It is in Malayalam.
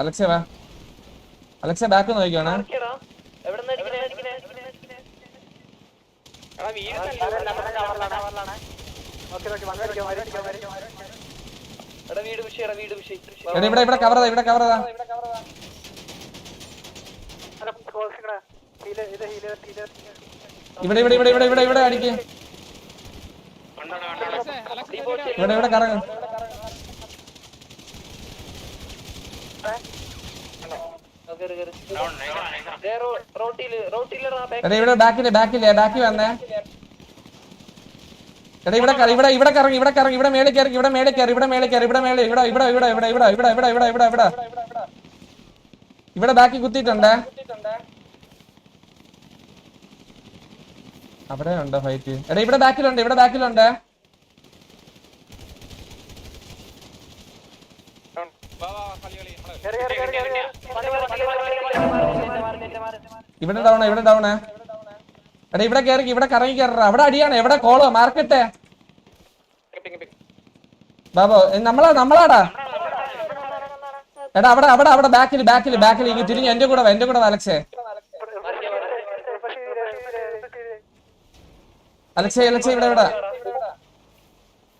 അലക്സ വാ. അലക്സ ബാക്ക് നോക്കിക്കോണേ. ഇവിടെ ഇവിടെ കവർ ഇവിടെ കവർ ഇവിടെ ഇവിടെ ഇവിടെ ഇവിടെ ഇവിടെ ഇവിടെ അടിക്ക്. ഇവിടെ ഇവിടെ കറങ്ങും. ഇവിടെ ബാക്കില് ബാക്കി വന്നേ. എടാ ഇവിടെ ഇവിടെ ഇവിടെ കറങ്ങി ഇവിടെ കറങ്ങി ഇവിടെ മേളിൽ കയറി ഇവിടെ മേളിൽ കയറി ഇവിടെ മേളിൽ കയറി ഇവിടെ മേളിൽ ഇവിടെ ഇവിടെ ഇവിടെ ഇവിടെ ഇവിടെ ഇവിടെ ഇവിടെ ഇവിടെ ഇവിടെ ഇവിടെ ഇവിടെ ബാക്കി കുത്തിയിട്ടുണ്ടേ. അവിടെ ഉണ്ടോ ഫൈറ്റ്? എടാ ഇവിടെ ബാക്കിലുണ്ട് ഇവിടെ ബാക്കിലുണ്ട്. ഇവിടെ ഡൗണ് ഇവിടെ ഡൗണ്. എടാ ഇവിടെ കയറി ഇവിടെ കറങ്ങി കയറ. അവിടെ അടിയാണ്. എവിടെ കോളോ മാർക്കറ്റ് ബാബോ നമ്മളാടാ. എടാ അവിടെ അവിടെ അവിടെ ബാക്കിൽ ഇങ്ങ് തിരിഞ്ഞ് എന്റെ കൂടെ അലക്സേ അലക്സേ ഇവിടെ ഇവിടെ